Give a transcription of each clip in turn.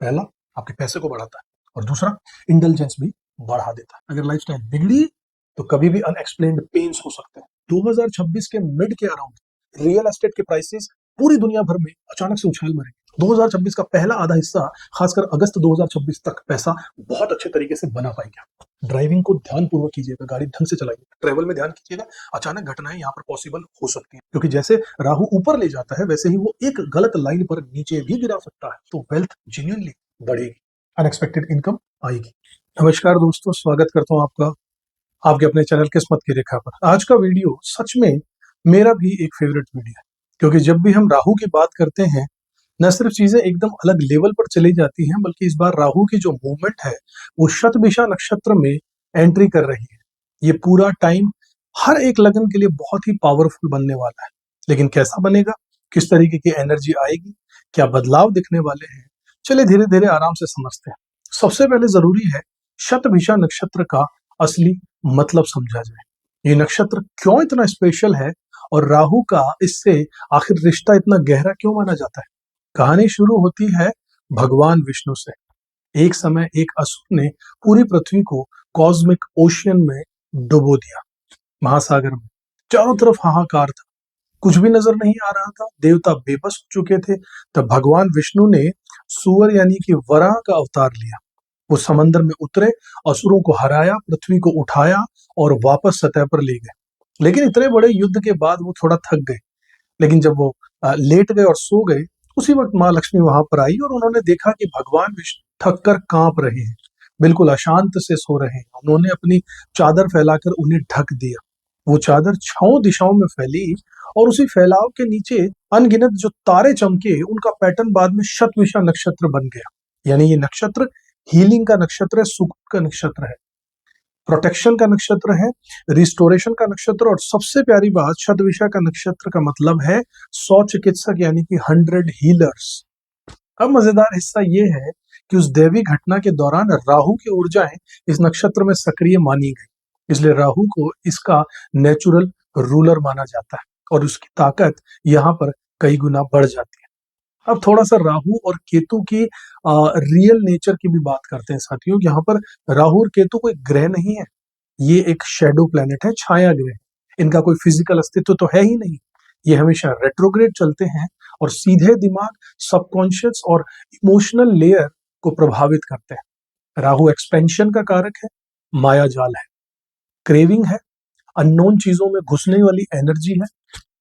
पहला, आपके पैसे को बढ़ाता है, और दूसरा, इंटेलिजेंस भी बढ़ा देता है। अगर लाइफस्टाइल बिगड़ी तो कभी भी अनएक्सप्लेन्ड पेन्स हो सकते हैं। 2026 के मिड के अराउंड रियल एस्टेट के प्राइसेस पूरी दुनिया भर में अचानक से उछाल मारेंगे। 2026 का पहला आधा हिस्सा, खासकर अगस्त 2026 तक, पैसा बहुत अच्छे तरीके से बना पाएगा। ड्राइविंग को ध्यानपूर्वक कीजिएगा, गाड़ी ढंग से चलाइए, ट्रेवल में ध्यान कीजिएगा। अचानक घटनाएं यहाँ पर पॉसिबल हो सकती हैं, क्योंकि जैसे राहु ऊपर ले जाता है वैसे ही वो एक गलत लाइन पर नीचे भी गिरा सकता है। तो वेल्थ जेन्युइनली बढ़ेगी, अनएक्सपेक्टेड इनकम आएगी। नमस्कार दोस्तों, स्वागत करता हूँ आपका आपके अपने चैनल किस्मत की रेखा पर। आज का वीडियो सच में मेरा भी एक फेवरेट वीडियो है, क्योंकि जब भी हम राहु की बात करते हैं, न सिर्फ चीजें एकदम अलग लेवल पर चली जाती हैं, बल्कि इस बार राहु की जो मूवमेंट है वो शतभिषा नक्षत्र में एंट्री कर रही है। ये पूरा टाइम हर एक लगन के लिए बहुत ही पावरफुल बनने वाला है। लेकिन कैसा बनेगा, किस तरीके की एनर्जी आएगी, क्या बदलाव दिखने वाले हैं, चलिए धीरे धीरे आराम से समझते हैं। सबसे पहले जरूरी है शतभिषा नक्षत्र का असली मतलब समझा जाए। ये नक्षत्र क्यों इतना स्पेशल है और राहु का इससे आखिर रिश्ता इतना गहरा क्यों माना जाता है। कहानी शुरू होती है भगवान विष्णु से। एक समय एक असुर ने पूरी पृथ्वी को कॉस्मिक ओशियन में डुबो दिया। महासागर में चारों तरफ हाहाकार था, कुछ भी नजर नहीं आ रहा था, देवता बेबस हो चुके थे। तब भगवान विष्णु ने सुअर यानी कि वराह का अवतार लिया। वो समंदर में उतरे, असुरों को हराया, पृथ्वी को उठाया और वापस सतह पर ले गए। लेकिन इतने बड़े युद्ध के बाद वो थोड़ा थक गए। लेकिन जब वो लेट गए और सो गए, उसी वक्त माँ लक्ष्मी वहां पर आई और उन्होंने देखा कि भगवान विष्णु थक कर कांप रहे हैं, बिल्कुल अशांत से सो रहे हैं। उन्होंने अपनी चादर फैलाकर उन्हें ढक दिया। वो चादर 6 दिशाओं में फैली और उसी फैलाव के नीचे अनगिनत जो तारे चमके, उनका पैटर्न बाद में शतभिषा नक्षत्र बन गया। यानी ये नक्षत्र हीलिंग का नक्षत्र है, सुख का नक्षत्र है, प्रोटेक्शन का नक्षत्र है, रिस्टोरेशन का नक्षत्र, और सबसे प्यारी बात, शतभिषा का नक्षत्र का मतलब है 100 चिकित्सक यानी कि 100 हीलर्स। अब मजेदार हिस्सा ये है कि उस दैवी घटना के दौरान राहु की ऊर्जाएं इस नक्षत्र में सक्रिय मानी गई, इसलिए राहु को इसका नेचुरल रूलर माना जाता है और उसकी ताकत यहाँ पर कई गुना बढ़ जाती है। अब थोड़ा सा राहु और केतु की रियल नेचर की भी बात करते हैं साथियों। यहाँ पर राहु और केतु कोई ग्रह नहीं है, ये एक शेडो प्लेनेट है, छाया ग्रह। इनका कोई फिजिकल अस्तित्व तो है ही नहीं। ये हमेशा रेट्रोग्रेड चलते हैं और सीधे दिमाग, सबकॉन्शियस और इमोशनल लेयर को प्रभावित करते हैं। राहु एक्सपेंशन का कारक है, माया जाल है, क्रेविंग है, अननोन चीजों में घुसने वाली एनर्जी है।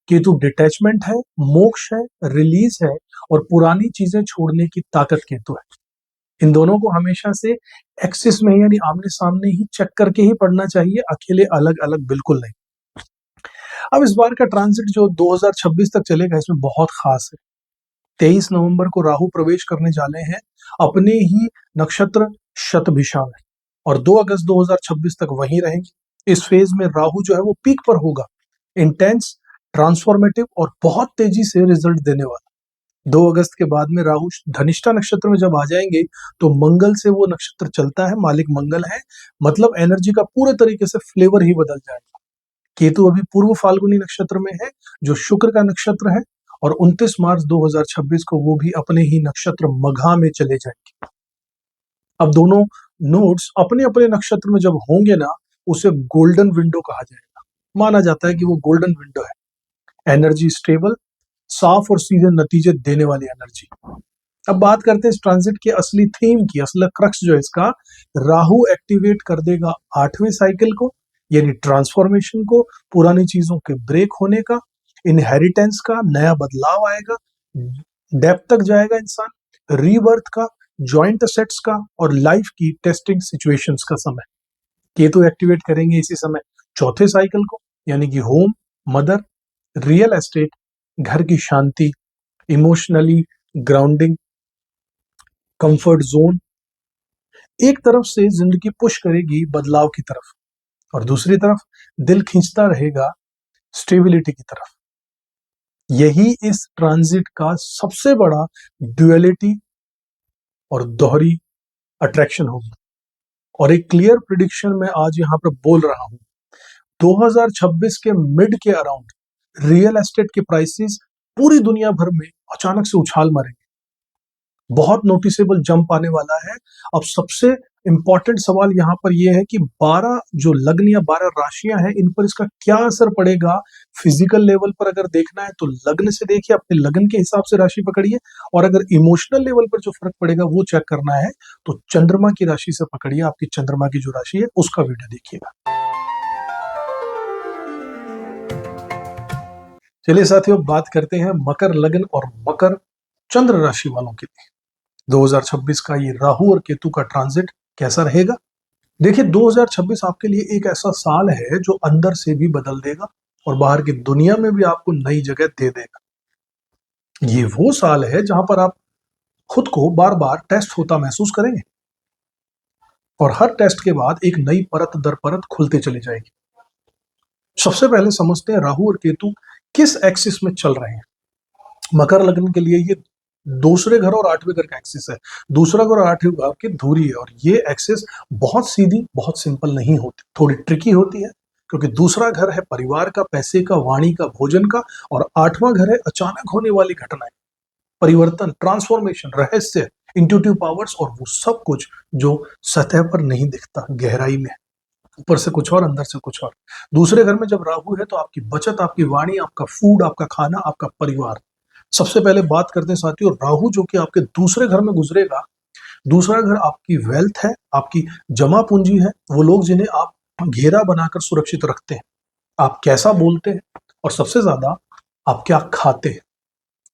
केतु डिटैचमेंट है, मोक्ष है, रिलीज है और पुरानी चीजें छोड़ने की ताकत केतु है। इन दोनों को हमेशा से एक्सिस में यानी आमने सामने ही चेक करके ही पढ़ना चाहिए, अकेले अलग अलग बिल्कुल नहीं। अब इस बार का ट्रांजिट जो 2026 तक चलेगा, इसमें बहुत खास है। 23 नवंबर को राहु प्रवेश करने जाने हैं अपने ही नक्षत्र शतभिषा में, और 2 अगस्त 2026 तक वहीं रहेंगे। इस फेज में राहु जो है वो पीक पर होगा, इंटेंस, ट्रांसफॉर्मेटिव और बहुत तेजी से रिजल्ट देने वाला। 2 अगस्त के बाद में राहु धनिष्ठा नक्षत्र में जब आ जाएंगे तो मंगल से वो नक्षत्र चलता है, मालिक मंगल है, मतलब एनर्जी का पूरे तरीके से फ्लेवर ही बदल जाएगा। केतु अभी पूर्व फाल्गुनी नक्षत्र में है, जो शुक्र का नक्षत्र है, और 29 मार्च 2026 को वो भी अपने ही नक्षत्र मघा में चले जाएंगे। अब दोनों नोड्स अपने अपने नक्षत्र में जब होंगे ना, उसे गोल्डन विंडो कहा जाएगा। माना जाता है कि वो गोल्डन विंडो है, एनर्जी स्टेबल, साफ और सीधे नतीजे देने वाली एनर्जी। अब बात करते हैं इस ट्रांजिट के असली थीम की, असली क्रक्स जो है इसका। राहु एक्टिवेट कर देगा 8वें साइकिल को, यानी ट्रांसफॉर्मेशन को, पुरानी चीजों के ब्रेक होने का, इनहेरिटेंस का, नया बदलाव आएगा, डेप्थ तक जाएगा इंसान, रीबर्थ का, जॉइंट असेट्स का और लाइफ की टेस्टिंग सिचुएशंस का समय। केतु एक्टिवेट करेंगे इसी समय 4थे साइकिल को, यानी कि होम, मदर, रियल एस्टेट, घर की शांति, इमोशनली ग्राउंडिंग, कंफर्ट जोन। एक तरफ से जिंदगी पुश करेगी बदलाव की तरफ, और दूसरी तरफ दिल खींचता रहेगा स्टेबिलिटी की तरफ। यही इस ट्रांजिट का सबसे बड़ा ड्युअलिटी और दोहरी अट्रैक्शन होगी। और एक क्लियर प्रिडिक्शन मैं आज यहां पर बोल रहा हूं, 2026 के मिड के अराउंड रियल एस्टेट के प्राइसेस पूरी दुनिया भर में अचानक से उछाल मारेंगे। बहुत नोटिसेबल जंप आने वाला है। अब सबसे इंपॉर्टेंट सवाल यहाँ पर यह है कि 12 जो लग्न या 12 राशियां हैं, इन पर इसका क्या असर पड़ेगा। फिजिकल लेवल पर अगर देखना है तो लग्न से देखिए, अपने लग्न के हिसाब से राशि पकड़िए, और अगर इमोशनल लेवल पर जो फर्क पड़ेगा वो चेक करना है तो चंद्रमा की राशि से पकड़िए। आपकी चंद्रमा की जो राशि है उसका वीडियो देखिएगा। चलिए साथियों, बात करते हैं मकर लग्न और मकर चंद्र राशि वालों के लिए 2026 का ये राहु और केतु का ट्रांजिट कैसा रहेगा। देखिए, 2026 आपके लिए एक ऐसा साल है जो अंदर से भी बदल देगा और बाहर की दुनिया में भी आपको नई जगह दे देगा। ये वो साल है जहां पर आप खुद को बार बार टेस्ट होता महसूस करेंगे और हर टेस्ट के बाद एक नई परत दर परत खुलते चली जाएगी। सबसे पहले समझते हैं राहु और केतु किस एक्सिस में चल रहे हैं। मकर लग्न के लिए ये दूसरे घर और 8वें घर का एक्सिस है। दूसरा घर और 8वें घर की धुरी है और ये एक्सिस बहुत सीधी, बहुत सिंपल नहीं होती, थोड़ी ट्रिकी होती है, क्योंकि दूसरा घर है परिवार का, पैसे का, वाणी का, भोजन का, और 8वां घर है अचानक होने वाली घटनाएं, परिवर्तन, ट्रांसफॉर्मेशन, रहस्य, इंट्यूटिव पावर्स, और वो सब कुछ जो सतह पर नहीं दिखता, गहराई में, ऊपर से कुछ और, अंदर से कुछ और। दूसरे घर में जब राहु है तो आपकी बचत, आपकी वाणी, आपका फूड, आपका खाना, आपका परिवार। सबसे पहले बात करते हैं साथियों राहु, जो कि आपके दूसरे घर में गुजरेगा। दूसरा घर आपकी वेल्थ है, आपकी जमा पूंजी है, वो लोग जिन्हें आप घेरा बनाकर सुरक्षित रखते हैं, आप कैसा बोलते हैं, और सबसे ज्यादा आप क्या खाते हैं।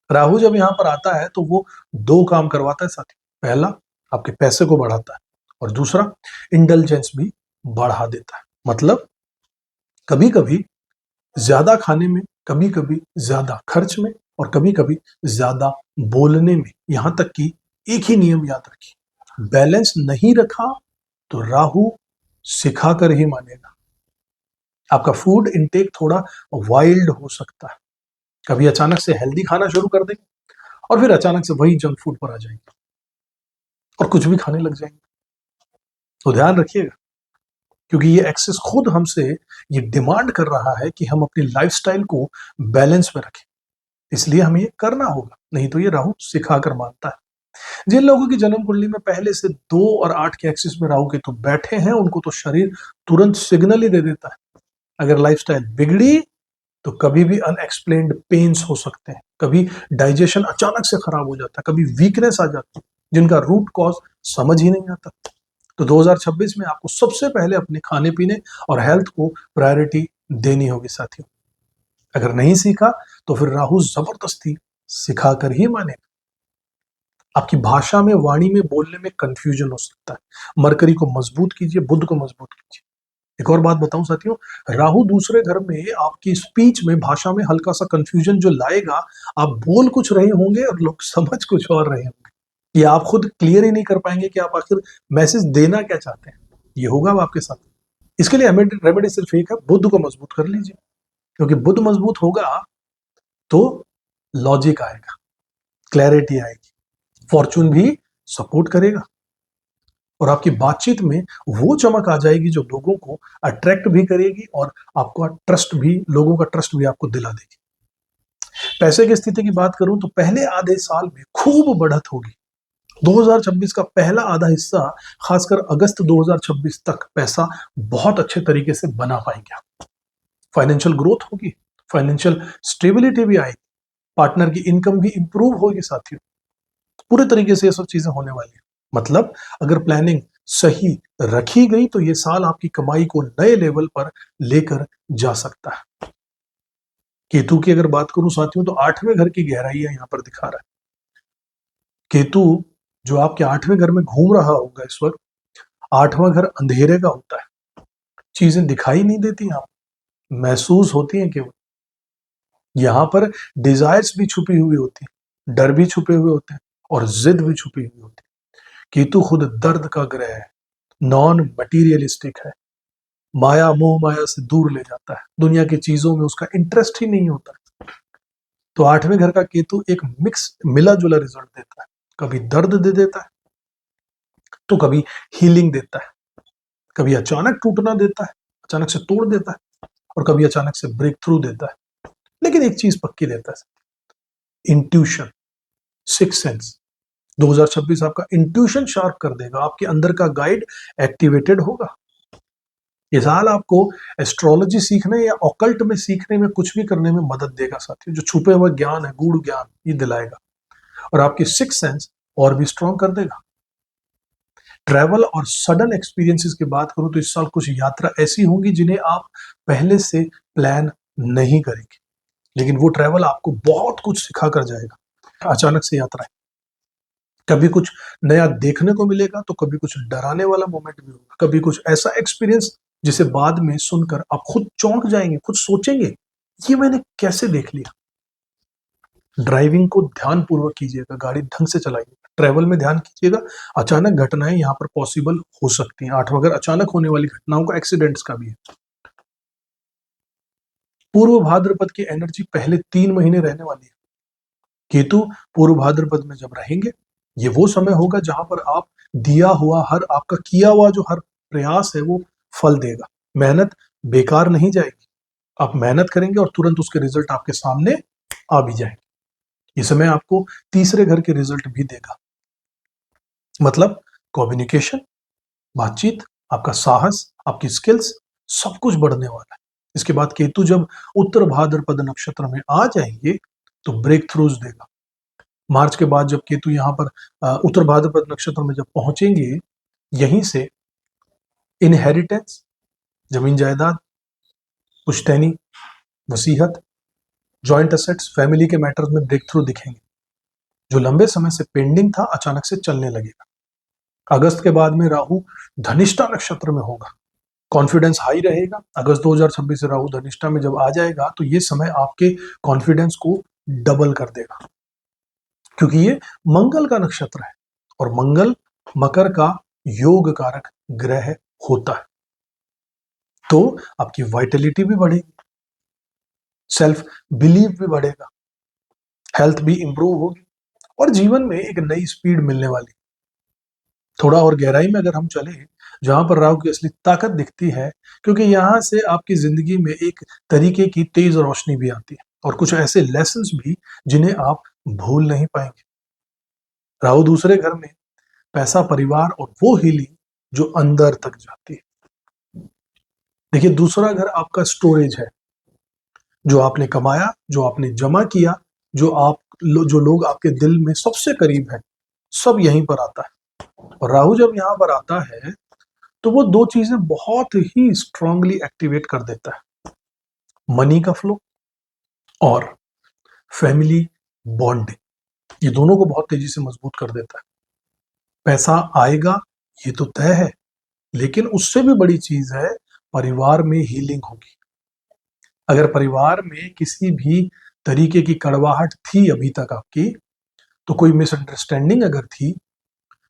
राहु जब यहां पर आता है तो वो दो काम करवाता है साथियों। पहला, आपके पैसे को बढ़ाता है, और दूसरा, इंटेलिजेंस भी बढ़ा देता है। मतलब कभी कभी ज्यादा खाने में, कभी कभी ज्यादा खर्च में, और कभी कभी ज्यादा बोलने में। यहां तक कि एक ही नियम याद रखिए, बैलेंस नहीं रखा तो राहु सिखा कर ही मानेगा। आपका फूड इनटेक थोड़ा वाइल्ड हो सकता है। कभी अचानक से हेल्दी खाना शुरू कर देंगे और फिर अचानक से वही जंक फूड पर आ जाएंगे और कुछ भी खाने लग जाएंगे। तो ध्यान रखिएगा, क्योंकि ये एक्सेस खुद हमसे ये डिमांड कर रहा है कि हम अपनी लाइफस्टाइल को बैलेंस में रखें। इसलिए हमें ये करना होगा, नहीं तो ये राहु सिखा कर मानता है। जिन लोगों की जन्म कुंडली में पहले से 2 और 8 के एक्सिस में राहु केतु बैठे हैं, उनको तो शरीर तुरंत सिग्नल ही दे देता है। अगर लाइफस्टाइल बिगड़ी तो कभी भी अनएक्सप्लेन्ड पेन्स हो सकते हैं, कभी डाइजेशन अचानक से खराब हो जाता है, कभी वीकनेस आ जाती है, जिनका रूट कॉज समझ ही नहीं आता। तो 2026 में आपको सबसे पहले अपने खाने पीने और हेल्थ को प्रायोरिटी देनी होगी साथियों। अगर नहीं सीखा तो फिर राहु जबरदस्ती सिखाकर ही मानेगा। आपकी भाषा में, वाणी में, बोलने में कंफ्यूजन हो सकता है। मरकरी को मजबूत कीजिए, बुध को मजबूत कीजिए। एक और बात बताऊं साथियों, राहु दूसरे घर में आपकी स्पीच में, भाषा में हल्का सा कंफ्यूजन जो लाएगा, आप बोल कुछ रहे होंगे और लोग समझ कुछ और रहे होंगे। ये आप खुद क्लियर ही नहीं कर पाएंगे कि आप आखिर मैसेज देना क्या चाहते हैं। ये होगा अब आपके साथ। इसके लिए रेमेडी सिर्फ एक है, बुध को मजबूत कर लीजिए, क्योंकि बुध मजबूत होगा तो लॉजिक आएगा, क्लैरिटी आएगी, फॉर्चून भी सपोर्ट करेगा, और आपकी बातचीत में वो चमक आ जाएगी जो लोगों को अट्रैक्ट भी करेगी और आपका ट्रस्ट भी, लोगों का ट्रस्ट भी आपको दिला देगी। पैसे की स्थिति की बात करूं तो पहले आधे साल में खूब बढ़त होगी। 2026 का पहला आधा हिस्सा, खासकर अगस्त 2026 तक, पैसा बहुत अच्छे तरीके से बना पाएंगे आप। फाइनेंशियल ग्रोथ होगी, फाइनेंशियल स्टेबिलिटी भी आएगी, पार्टनर की इनकम भी इंप्रूव होगी साथियों। पूरे तरीके से ये सब चीजें होने वाली है। मतलब अगर प्लानिंग सही रखी गई तो ये साल आपकी कमाई को नए लेवल पर लेकर जा सकता है। केतु की अगर बात करूं साथियों तो 8वें घर की गहराई है यहां पर दिखा रहा है। केतु जो आपके 8वें घर में घूम रहा होगा इस वक्त, 8वां घर अंधेरे का होता है। चीजें दिखाई नहीं देती, यहां महसूस होती हैं केवल। यहां पर डिजायर्स भी छुपी हुई होती है, डर भी छुपे हुए होते हैं, और जिद भी छुपी हुई होती है। केतु खुद दर्द का ग्रह है, नॉन मटीरियलिस्टिक है, माया, मोह माया से दूर ले जाता है, दुनिया की चीजों में उसका इंटरेस्ट ही नहीं होता। तो 8वें घर का केतु एक मिक्स, मिला जुला रिजल्ट देता है। कभी दर्द दे देता है तो कभी हीलिंग देता है, कभी अचानक टूटना देता है, अचानक से तोड़ देता है, और कभी अचानक से ब्रेक थ्रू देता है। लेकिन एक चीज पक्की देता है, इंट्यूशन, सिक्स सेंस, 2026 आपका इंट्यूशन शार्प कर देगा, आपके अंदर का गाइड एक्टिवेटेड होगा। ये साल आपको एस्ट्रोलॉजी सीखने या ऑकल्ट में सीखने में कुछ भी करने में मदद देगा साथियों। जो छुपे हुए ज्ञान है, गूढ़ ज्ञान, ये दिलाएगा और आपकी सिक्स सेंस और भी स्ट्रॉन्ग कर देगा। ट्रैवल और सडन एक्सपीरियंसेस की बात करूं तो इस साल कुछ यात्रा ऐसी होंगी जिन्हें आप पहले से प्लान नहीं करेंगे, लेकिन वो ट्रैवल आपको बहुत कुछ सिखा कर जाएगा। अचानक से यात्रा है, कभी कुछ नया देखने को मिलेगा तो कभी कुछ डराने वाला मोमेंट भी होगा, कभी कुछ ऐसा एक्सपीरियंस जिसे बाद में सुनकर आप खुद चौंक जाएंगे, खुद सोचेंगे ये मैंने कैसे देख लिया। ड्राइविंग को ध्यान पूर्वक कीजिएगा, गाड़ी ढंग से चलाइए, ट्रैवल में ध्यान कीजिएगा। अचानक घटनाएं यहाँ पर पॉसिबल हो सकती हैं। 8 अगर अचानक होने वाली घटनाओं का, एक्सीडेंट्स का भी है। पूर्व भाद्रपद की एनर्जी पहले 3 महीने रहने वाली है। केतु पूर्व भाद्रपद में जब रहेंगे, ये वो समय होगा जहां पर आप दिया हुआ आपका किया हुआ जो हर प्रयास है वो फल देगा। मेहनत बेकार नहीं जाएगी, आप मेहनत करेंगे और तुरंत उसके रिजल्ट आपके सामने आ भी जाएंगे। ये समय आपको तीसरे घर के रिजल्ट भी देगा, मतलब कम्युनिकेशन, बातचीत, आपका साहस, आपकी स्किल्स, सब कुछ बढ़ने वाला है। इसके बाद केतु जब उत्तर भाद्रपद नक्षत्र में आ जाएंगे तो ब्रेक थ्रूज देगा। मार्च के बाद जब केतु यहाँ पर उत्तर भाद्रपद नक्षत्र में जब पहुंचेंगे, यहीं से इनहेरिटेंस, जमीन जायदाद, पुश्तैनी, वसीहत, जॉइंट असेट्स, फैमिली के मैटर्स में ब्रेक थ्रू दिखेंगे। जो लंबे समय से पेंडिंग था अचानक से चलने लगेगा। अगस्त के बाद में राहु धनिष्ठा नक्षत्र में होगा, कॉन्फिडेंस हाई रहेगा। अगस्त 2026 से राहु धनिष्ठा में जब आ जाएगा तो ये समय आपके कॉन्फिडेंस को डबल कर देगा, क्योंकि ये मंगल का नक्षत्र है और मंगल मकर का योग कारक ग्रह होता है। तो आपकी वाइटलिटी भी बढ़ेगी, सेल्फ बिलीव भी बढ़ेगा, हेल्थ भी इंप्रूव होगी और जीवन में एक नई स्पीड मिलने वाली। थोड़ा और गहराई में अगर हम चले, जहां पर राहु की असली ताकत दिखती है, क्योंकि यहां से आपकी जिंदगी में एक तरीके की तेज रोशनी भी आती है और कुछ ऐसे लेसन्स भी जिन्हें आप भूल नहीं पाएंगे। राहु दूसरे घर में पैसा, परिवार और वो हीलिंग जो अंदर तक जाती है। देखिए, दूसरा घर आपका स्टोरेज है, जो आपने कमाया, जो आपने जमा किया, जो लोग आपके दिल में सबसे करीब है, सब यहीं पर आता है। और राहु जब यहाँ पर आता है तो वो दो चीजें बहुत ही स्ट्रांगली एक्टिवेट कर देता है, मनी का फ्लो और फैमिली बॉन्डिंग। ये दोनों को बहुत तेजी से मजबूत कर देता है। पैसा आएगा ये तो तय है, लेकिन उससे भी बड़ी चीज है परिवार में हीलिंग होगी। अगर परिवार में किसी भी तरीके की कड़वाहट थी अभी तक आपकी, तो कोई मिसअंडरस्टैंडिंग अगर थी,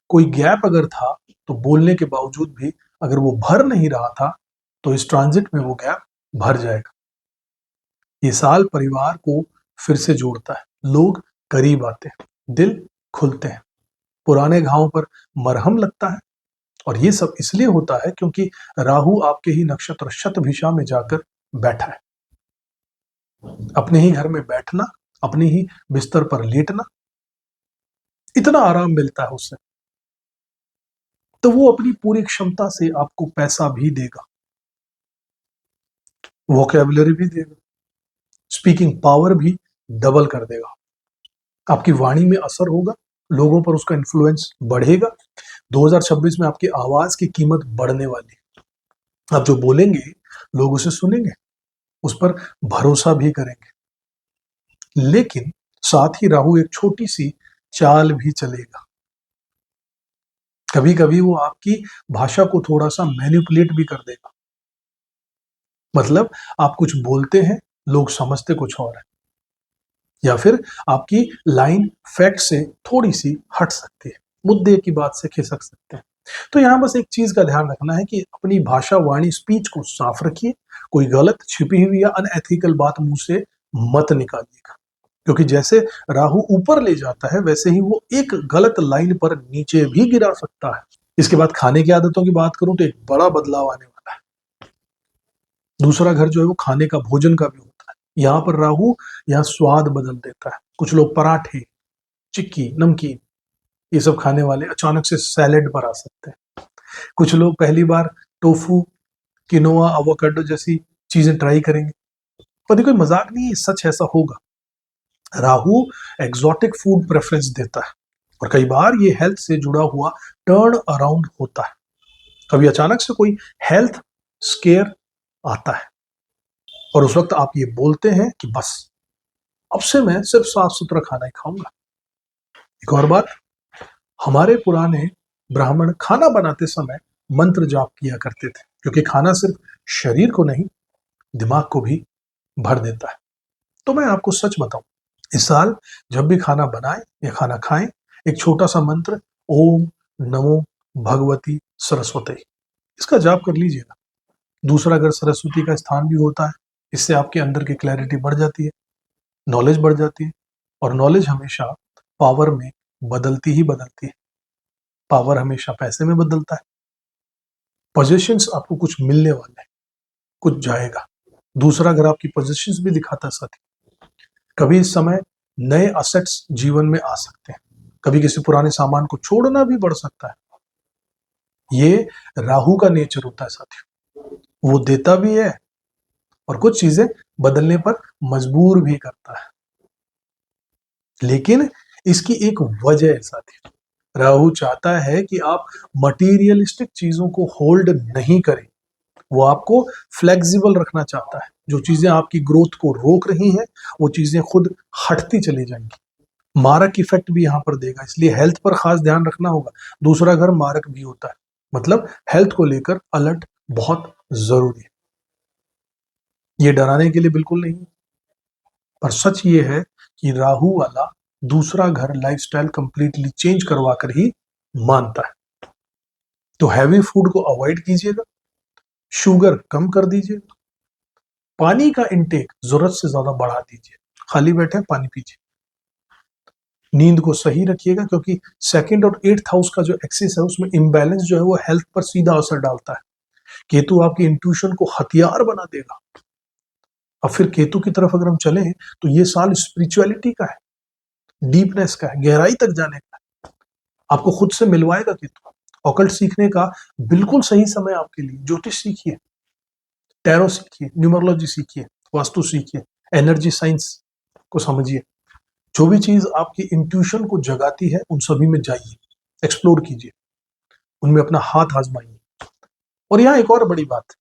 कोई गैप अगर था, तो बोलने के बावजूद भी अगर वो भर नहीं रहा था, तो इस ट्रांजिट में वो गैप भर जाएगा। ये साल परिवार को फिर से जोड़ता है, लोग करीब आते हैं, दिल खुलते हैं, पुराने घावों पर मरहम लगता है। और ये सब इसलिए होता है क्योंकि राहु आपके ही नक्षत्र शतभिषा में जाकर बैठा है। अपने ही घर में बैठना, अपने ही बिस्तर पर लेटना, इतना आराम मिलता है उससे, तो वो अपनी पूरी क्षमता से आपको पैसा भी देगा, वोकैबुलरी भी देगा, स्पीकिंग पावर भी डबल कर देगा। आपकी वाणी में असर होगा, लोगों पर उसका इन्फ्लुएंस बढ़ेगा। 2026 में आपकी आवाज की कीमत बढ़ने वाली है। आप जो बोलेंगे लोग उसे सुनेंगे, उस पर भरोसा भी करेंगे। लेकिन साथ ही राहु एक छोटी सी चाल भी चलेगा। कभी कभी वो आपकी भाषा को थोड़ा सा मैनिपुलेट भी कर देगा। मतलब आप कुछ बोलते हैं, लोग समझते कुछ और है, या फिर आपकी लाइन फैक्ट से थोड़ी सी हट सकती है, मुद्दे की बात से खिसक सकते हैं। तो यहां बस एक चीज का ध्यान रखना है कि अपनी भाषा, वाणी, स्पीच को साफ रखिए। कोई गलत, छिपी हुई या अनएथिकल बात मुंह से मत निकालिएगा, क्योंकि जैसे राहु ऊपर ले जाता है, वैसे ही वो एक गलत लाइन पर नीचे भी गिरा सकता है। इसके बाद खाने की आदतों की बात करूं तो एक बड़ा बदलाव आने वाला है। दूसरा घर जो है वो खाने का, भोजन का भी होता है। यहाँ पर राहु यहाँ स्वाद बदल देता है। कुछ लोग पराठे, चिक्की, नमकीन, ये सब खाने वाले अचानक से सैलेड पर आ सकते हैं। कुछ लोग पहली बार टोफू, किनोआ, एवोकाडो जैसी चीजें ट्राई करेंगे। पर देखो मजाक नहीं है, सच ऐसा होगा। राहु एक्सोटिक फूड प्रेफरेंस देता है और कई बार ये हेल्थ से जुड़ा हुआ टर्न अराउंड होता है। कभी अचानक से कोई हेल्थ स्केयर आता है और उस वक्त आप ये बोलते हैं कि बस अब से मैं सिर्फ साफ सुथरा खाना ही खाऊंगा। एक और बात, हमारे पुराने ब्राह्मण खाना बनाते समय मंत्र जाप किया करते थे, क्योंकि खाना सिर्फ शरीर को नहीं, दिमाग को भी भर देता है। तो मैं आपको सच बताऊं, इस साल जब भी खाना बनाएं या खाना खाएं, एक छोटा सा मंत्र, ओम नमो भगवती सरस्वती, इसका जाप कर लीजिएगा। दूसरा, अगर सरस्वती का स्थान भी होता है, इससे आपके अंदर की क्लैरिटी बढ़ जाती है, नॉलेज बढ़ जाती है। और नॉलेज हमेशा पावर में बदलती ही बदलती है। पावर हमेशा पैसे में बदलता है। पोजीशंस आपको कुछ मिलने वाला है, कुछ जाएगा। दूसरा, अगर आपकी पोजीशंस भी दिखाता है साथी, कभी इस समय नए असेट्स जीवन में आ सकते हैं, कभी किसी पुराने सामान को छोड़ना भी पड़ सकता है। ये राहु का नेचर होता है साथियों, वो देता भी है और कुछ चीजें बदलने पर मजबूर भी करता है। लेकिन इसकी एक वजह है साथियों, राहु चाहता है कि आप मटीरियलिस्टिक चीजों को होल्ड नहीं करें, वो आपको फ्लेक्सिबल रखना चाहता है। जो चीजें आपकी ग्रोथ को रोक रही हैं, वो चीजें खुद हटती चली जाएंगी। मारक इफेक्ट भी यहां पर देगा, इसलिए हेल्थ पर खास ध्यान रखना होगा। दूसरा घर मारक भी होता है, मतलब हेल्थ को लेकर अलर्ट बहुत जरूरी है। ये डराने के लिए बिल्कुल नहीं, पर सच ये है कि राहु वाला दूसरा घर लाइफस्टाइल कंप्लीटली चेंज करवा कर ही मानता है। तो हैवी फूड को अवॉइड कीजिएगा, शुगर कम कर दीजिए, पानी का इंटेक जरूरत से ज्यादा बढ़ा दीजिए, खाली बैठे पानी पीजिए। नींद को सही रखिएगा, क्योंकि सेकंड और 8th हाउस का जो एक्सिस है, उसमें इम्बैलेंस जो है वो हेल्थ पर सीधा असर डालता है। केतु आपकी इंट्यूशन को हथियार बना देगा। अब फिर केतु की तरफ अगर हम चले, तो ये साल स्पिरिचुअलिटी का है, डीपनेस का है, गहराई तक जाने का है। आपको खुद से मिलवाएगा केतु। ऑकल्ट सीखने का बिल्कुल सही समय आपके लिए। ज्योतिष सीखिए, टैरो सीखिए, न्यूमरोलॉजी सीखिए, वास्तु सीखिए, एनर्जी साइंस को समझिए। जो भी चीज आपकी इंट्यूशन को जगाती है, उन सभी में जाइए, एक्सप्लोर कीजिए, उनमें अपना हाथ आजमाइए। और यहाँ एक और बड़ी बात,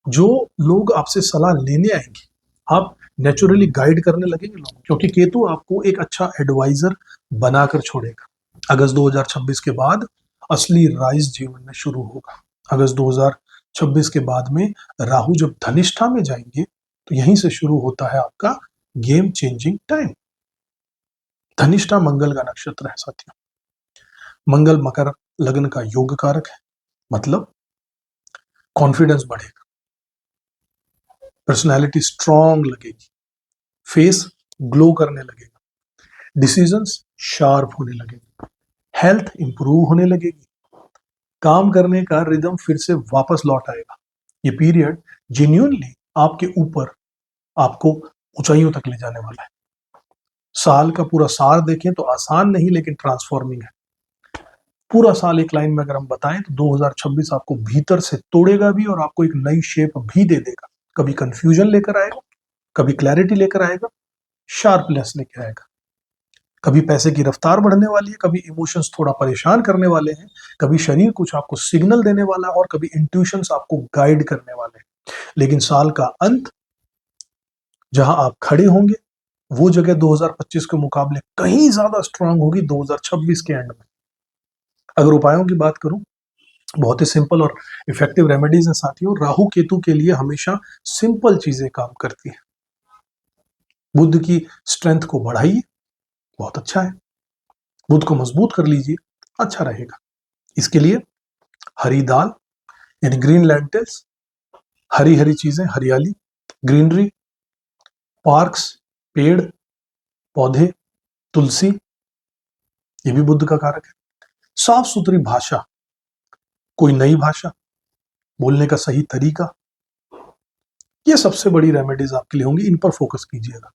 जो लोग आपसे सलाह लेने आएंगे, आप नेचुरली गाइड करने लगेंगे लोगों, क्योंकि केतु आपको एक अच्छा एडवाइजर बनाकर छोड़ेगा। अगस्त 2026 के बाद असली राइज जीवन में शुरू होगा। अगस्त 2026 के बाद में राहु जब धनिष्ठा में जाएंगे, तो यहीं से शुरू होता है आपका गेम चेंजिंग टाइम। धनिष्ठा मंगल का नक्षत्र है साथियों। मंगल मकर लग्न का योग कारक है, मतलब कॉन्फिडेंस बढ़ेगा, पर्सनैलिटी स्ट्रांग लगेगी, फेस ग्लो करने लगेगा, डिसीजंस शार्प होने लगेंगे, हेल्थ इंप्रूव होने लगेगी, काम करने का रिदम फिर से वापस लौट आएगा। ये पीरियड जेन्युइनली आपके ऊपर आपको ऊंचाइयों तक ले जाने वाला है। साल का पूरा सार देखें तो आसान नहीं, लेकिन ट्रांसफॉर्मिंग है। पूरा साल एक लाइन में अगर हम बताएं, तो 2026 आपको भीतर से तोड़ेगा भी और आपको एक नई शेप भी दे देगा। कभी कंफ्यूजन लेकर आएगा, कभी क्लैरिटी लेकर आएगा, शार्पनेस लेकर आएगा। कभी पैसे की रफ्तार बढ़ने वाली है, कभी इमोशंस थोड़ा परेशान करने वाले हैं, कभी शरीर कुछ आपको सिग्नल देने वाला है, और कभी इंट्यूशंस आपको गाइड करने वाले हैं। लेकिन साल का अंत जहां आप खड़े होंगे, वो जगह 2025 के मुकाबले कहीं ज्यादा स्ट्रांग होगी 2026 के एंड में। अगर उपायों की बात करूं, बहुत ही सिंपल और इफेक्टिव रेमेडीज हैं साथियों। राहु केतु के लिए हमेशा सिंपल चीजें काम करती हैं। बुद्ध की स्ट्रेंथ को बढ़ाइए, बहुत अच्छा है। बुद्ध को मजबूत कर लीजिए, अच्छा रहेगा। इसके लिए हरी दाल यानी ग्रीन लेंटिल्स, हरी हरी चीजें, हरियाली, ग्रीनरी, पार्क्स, पेड़ पौधे, तुलसी, ये भी बुद्ध का कारक है। साफ सुथरी भाषा, कोई नई भाषा बोलने का सही तरीका, ये सबसे बड़ी रेमेडीज आपके लिए होंगी। इन पर फोकस कीजिएगा,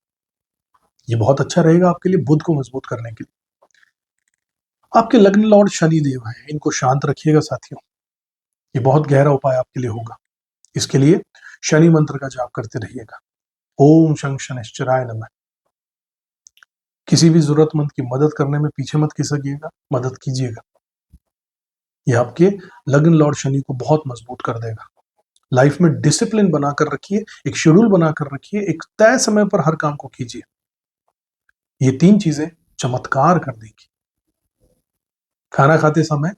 ये बहुत अच्छा रहेगा आपके लिए बुद्ध को मजबूत करने के लिए। आपके लग्न लॉर्ड शनि देव हैं, इनको शांत रखिएगा साथियों। ये बहुत गहरा उपाय आपके लिए होगा। इसके लिए शनि मंत्र का जाप करते रहिएगा। ओम शं शनिश्चराय नमः। किसी भी जरूरतमंद की मदद करने में पीछे मत खिसकिएगा, मदद कीजिएगा। यह आपके लग्न लॉर्ड शनि को बहुत मजबूत कर देगा। लाइफ में डिसिप्लिन बनाकर रखिए, एक शेड्यूल बनाकर रखिए, एक तय समय पर हर काम को कीजिए। ये 3 चीजें चमत्कार कर देंगी। खाना खाते समय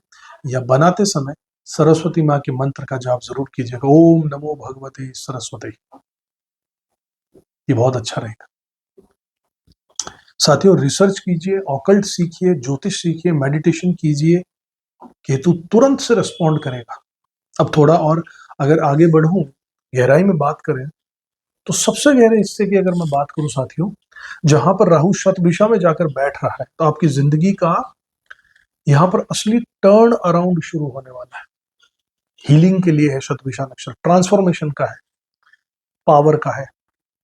या बनाते समय सरस्वती माँ के मंत्र का जाप जरूर कीजिएगा। ओम नमो भगवते सरस्वती। ये बहुत अच्छा रहेगा। साथियों, रिसर्च कीजिए, ऑकल्ट सीखिए, ज्योतिष सीखिए, मेडिटेशन कीजिए। केतु तुरंत से रिस्पॉन्ड करेगा। अब थोड़ा और अगर आगे बढ़ूं, गहराई में बात करें, तो सबसे गहरे हिस्से की अगर मैं बात करूं साथियों, जहां पर राहु शतभिषा में जाकर बैठ रहा है, तो आपकी जिंदगी का यहां पर असली टर्न अराउंड शुरू होने वाला है। हीलिंग के लिए है शतभिषा नक्षत्र, ट्रांसफॉर्मेशन का है, पावर का है।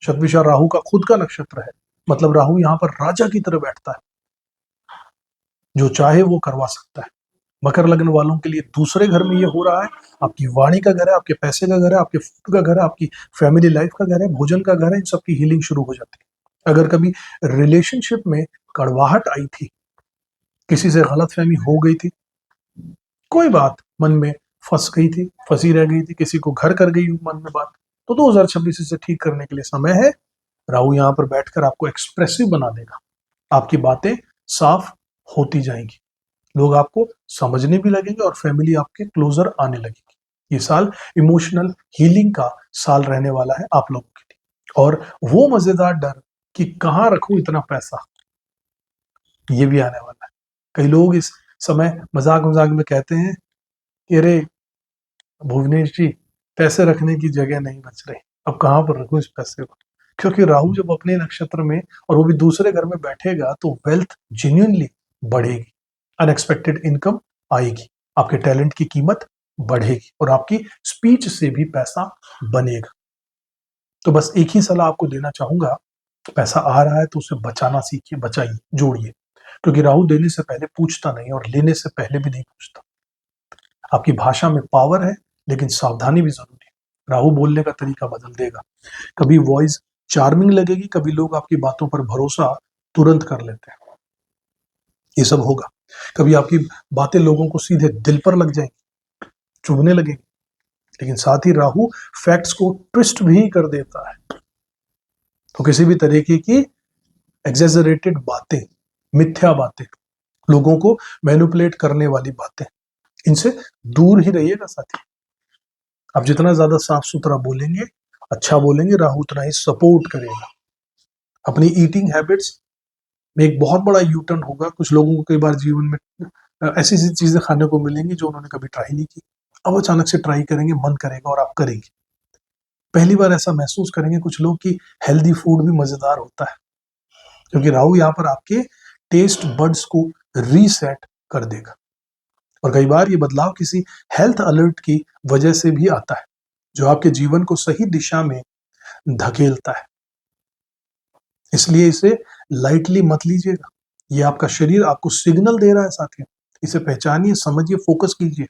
शतभिषा राहु का खुद का नक्षत्र है, मतलब राहु यहां पर राजा की तरह बैठता है, जो चाहे वो करवा सकता है। मकर लग्न वालों के लिए दूसरे घर में ये हो रहा है। आपकी वाणी का घर है, आपके पैसे का घर है, आपके फूड का घर है, आपकी फैमिली लाइफ का घर है, भोजन का घर है। इन सबकी हीलिंग शुरू हो जाती है। अगर कभी रिलेशनशिप में कड़वाहट आई थी, किसी से गलतफहमी हो गई थी, कोई बात मन में फंस गई थी, फंसी रह गई थी, किसी को घर कर गई मन में बात, तो 2026 इसे ठीक करने के लिए समय है। राहु यहाँ पर बैठकर आपको एक्सप्रेसिव बना देगा। आपकी बातें साफ होती जाएंगी, लोग आपको समझने भी लगेंगे और फैमिली आपके क्लोजर आने लगेगी। ये साल इमोशनल हीलिंग का साल रहने वाला है आप लोगों के लिए। और वो मजेदार डर कि कहाँ रखूं इतना पैसा, ये भी आने वाला है। कई लोग इस समय मजाक मजाक में कहते हैं कि अरे भुवनेश जी, पैसे रखने की जगह नहीं बच रही, अब कहाँ पर रखूं इस पैसे को। क्योंकि राहु जब अपने नक्षत्र में और वो भी दूसरे घर में बैठेगा, तो वेल्थ जेन्युइनली बढ़ेगी, अनएक्सपेक्टेड इनकम आएगी, आपके टैलेंट की कीमत बढ़ेगी और आपकी स्पीच से भी पैसा बनेगा। तो बस एक ही सलाह आपको देना चाहूंगा, पैसा आ रहा है तो उसे बचाना सीखिए, बचाइए, जोड़िए। क्योंकि राहु देने से पहले पूछता नहीं और लेने से पहले भी नहीं पूछता। आपकी भाषा में पावर है, लेकिन सावधानी भी जरूरी है। राहु बोलने का तरीका बदल देगा। कभी वॉइस चार्मिंग लगेगी, कभी लोग आपकी बातों पर भरोसा तुरंत कर लेते हैं। ये सब होगा। कभी आपकी बातें लोगों को सीधे दिल पर लग जाएंगी, चुभने लगेंगी। लेकिन साथ ही राहु फैक्ट्स को ट्विस्ट भी कर देता है। तो किसी भी तरीके की एग्जेजरेटेड बातें, मिथ्या बातें, लोगों को मैनिपुलेट करने वाली बातें, इनसे दूर ही रहिएगा साथी। आप जितना ज्यादा साफ सुथरा बोलेंगे, अच्छा बोलेंगे, राहु उतना ही सपोर्ट करेगा। अपनी ईटिंग हैबिट्स में एक बहुत बड़ा यू टर्न होगा। कुछ लोगों को कई बार जीवन में ऐसी ऐसी चीजें खाने को मिलेंगी जो उन्होंने कभी ट्राई नहीं की। अब अचानक से ट्राई करेंगे, मन करेगा और आप करेंगे। पहली बार ऐसा महसूस करेंगे कुछ लोग कि हेल्दी फूड भी मजेदार होता है, क्योंकि राहु यहाँ पर आपके टेस्ट बड्स को रीसेट कर देगा। और कई बार ये बदलाव किसी हेल्थ अलर्ट की वजह से भी आता है, जो आपके जीवन को सही दिशा में धकेलता है। इसलिए इसे लाइटली मत लीजिएगा। ये आपका शरीर आपको सिग्नल दे रहा है साथियों। इसे पहचानिए, समझिए, फोकस कीजिए।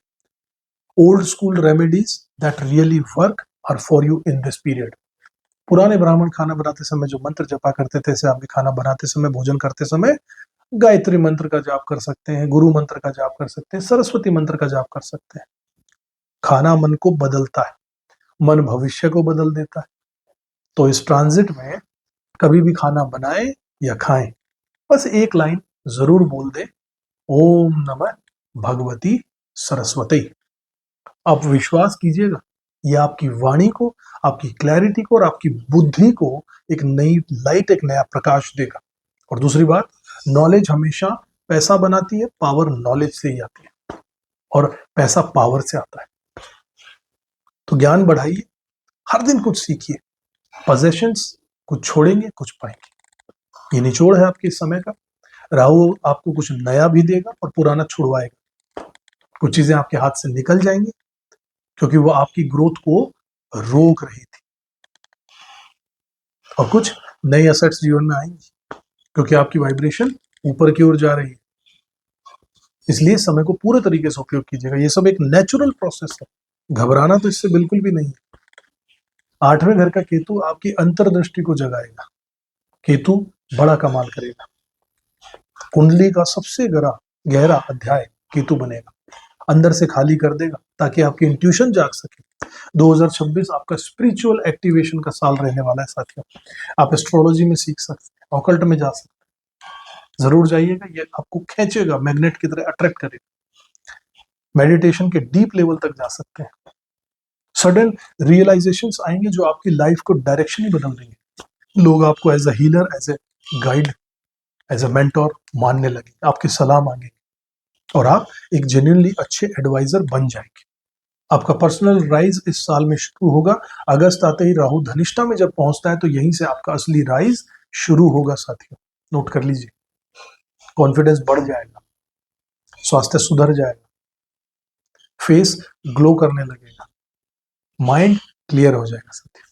Old school remedies that really work are for you in this period. पुराने ब्राह्मण खाना बनाते समय जो मंत्र जपा करते थे, आप भी खाना बनाते समय, भोजन करते समय गायत्री मंत्र का जाप कर सकते हैं, गुरु मंत्र का जाप कर सकते हैं, सरस्वती मंत्र का जाप कर सकते हैं। खाना मन को बदलता है, मन भविष्य को बदल देता है। तो इस ट्रांजिट में कभी भी खाना बनाएं या खाएं, बस एक लाइन जरूर बोल दे, ओम नमः भगवती सरस्वती। आप विश्वास कीजिएगा, ये आपकी वाणी को, आपकी क्लैरिटी को और आपकी बुद्धि को एक नई लाइट, एक नया प्रकाश देगा। और दूसरी बात, नॉलेज हमेशा पैसा बनाती है, पावर नॉलेज से ही आती है और पैसा पावर से आता है। तो ज्ञान बढ़ाइए, हर दिन कुछ सीखिए। पोजेशंस कुछ छोड़ेंगे, कुछ पाएंगे। ये निचोड़ है आपके समय का। राहु आपको कुछ नया भी देगा और पुराना छुड़वाएगा। कुछ चीजें आपके हाथ से निकल जाएंगी, क्योंकि वो आपकी ग्रोथ को रोक रही थी। और कुछ नई असेट्स जीवन में आएंगी, क्योंकि आपकी वाइब्रेशन ऊपर की ओर जा रही है। इसलिए समय को पूरे तरीके से उपयोग कीजिएगा। ये सब एक नेचुरल प्रोसेस है, घबराना तो इससे बिल्कुल भी नहीं है। 8वें घर का केतु आपकी अंतर्दृष्टि को जगाएगा। केतु बड़ा कमाल करेगा। कुंडली का सबसे गहरा अध्याय केतु बनेगा, अंदर से खाली कर देगा ताकि आपकी इंट्यूशन जाग सके। 2026 आपका स्पिरिचुअल एक्टिवेशन का साल रहने वाला है साथियों। आप एस्ट्रोलॉजी में सीख सकते हैं, ऑकल्ट में जा सकते हैं, जरूर जाइएगा। ये आपको खींचेगा, मैग्नेट की तरह अट्रैक्ट करेगा। मेडिटेशन के डीप लेवल तक जा सकते हैं। सडन रियलाइजेशंस आएंगे जो आपकी लाइफ को डायरेक्शन ही बदल देंगे। लोग आपको as a healer, as a guide, as a mentor मानने लगे, आपकी सलाह मांगेंगे और आप एक जेन्युइनली अच्छे एडवाइजर बन जाएंगे। आपका पर्सनल राइज इस साल में शुरू होगा। अगस्त आते ही राहु धनिष्ठा में जब पहुंचता है तो यहीं से आपका असली राइज शुरू होगा साथियों। नोट कर लीजिए। कॉन्फिडेंस बढ़ जाएगा, स्वास्थ्य सुधर जाएगा, फेस ग्लो करने लगेगा, माइंड क्लियर हो जाएगा साथियों।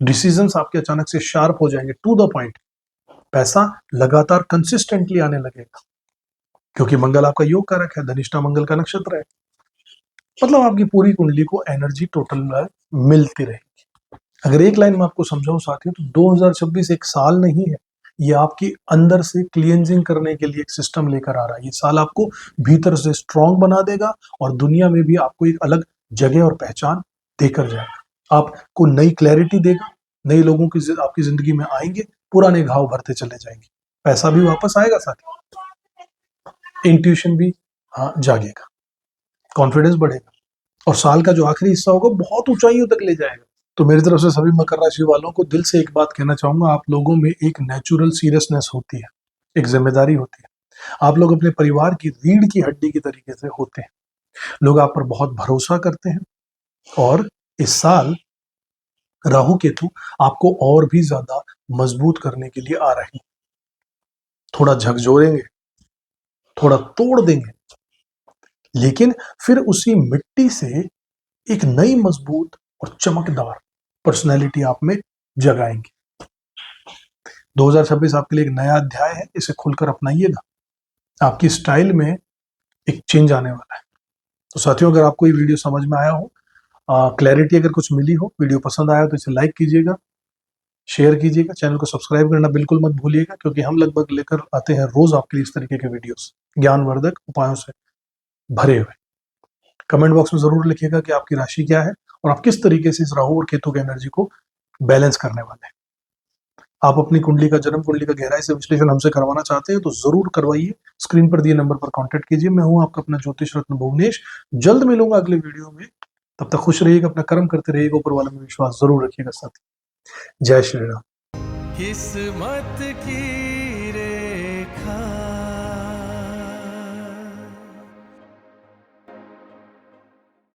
डिसीजंस आपके अचानक से शार्प हो जाएंगे, टू द पॉइंट। पैसा लगातार कंसिस्टेंटली आने लगेगा क्योंकि मंगल आपका योग कारक है, धनिष्ठा मंगल का नक्षत्र है। मतलब आपकी पूरी कुंडली को एनर्जी टोटल मिलती रहेगी। अगर एक लाइन में आपको समझाऊं साथियों तो 2026 एक साल नहीं है, ये आपकी अंदर से क्लींजिंग करने के लिए एक सिस्टम लेकर आ रहा है। ये साल आपको भीतर से स्ट्रांग बना देगा और दुनिया में भी आपको एक अलग जगह और पहचान देकर जाएगा। आपको नई क्लैरिटी देगा, नए लोगों की आपकी जिंदगी में आएंगे, पुराने घाव भरते चले जाएंगे, पैसा भी वापस आएगा साथियों, इंट्यूशन भी जागेगा, कॉन्फिडेंस बढ़ेगा और साल का जो आखिरी हिस्सा होगा बहुत ऊंचाइयों तक ले जाएगा। तो मेरी तरफ से सभी मकर राशि वालों को दिल से एक बात कहना चाहूंगा, आप लोगों में एक नेचुरल सीरियसनेस होती है, एक जिम्मेदारी होती है। आप लोग अपने परिवार की रीढ़ की हड्डी की तरीके से होते हैं। लोग आप पर बहुत भरोसा करते हैं और इस साल राहु केतु आपको और भी ज्यादा मजबूत करने के लिए आ रहे हैं। थोड़ा झकझोरेंगे, थोड़ा तोड़ देंगे, लेकिन फिर उसी मिट्टी से एक नई मजबूत और चमकदार पर्सनैलिटी आप में जगाएंगे। 2026 आपके लिए एक नया अध्याय है, इसे खुलकर अपनाइएगा। आपकी स्टाइल में एक चेंज आने वाला है। तो साथियों, अगर आपको ये वीडियो समझ में आया हो, क्लैरिटी अगर कुछ मिली हो, वीडियो पसंद आया तो इसे लाइक कीजिएगा, शेयर कीजिएगा, चैनल को सब्सक्राइब करना बिल्कुल मत भूलिएगा क्योंकि हम लगभग लेकर आते हैं रोज आपके लिए इस तरीके के वीडियोस, ज्ञानवर्धक उपायों से भरे हुए। कमेंट बॉक्स में जरूर लिखिएगा कि आपकी राशि क्या है और आप किस तरीके से इस राहु और केतु की एनर्जी को बैलेंस करने वाले हैं। आप अपनी कुंडली का, जन्म कुंडली का गहराई से विश्लेषण हमसे करवाना चाहते हैं तो जरूर करवाइए। स्क्रीन पर दिए नंबर पर कांटेक्ट कीजिए। मैं हूं आपका अपना ज्योतिष रत्न भुवनेश। जल्द मिलूंगा अगले वीडियो में। तब तक खुश रहिएगा, अपना कर्म करते रहिएगा, ऊपर वाले में विश्वास जरूर रखिएगा साथी। जय श्री राम। किस्मत की रेखा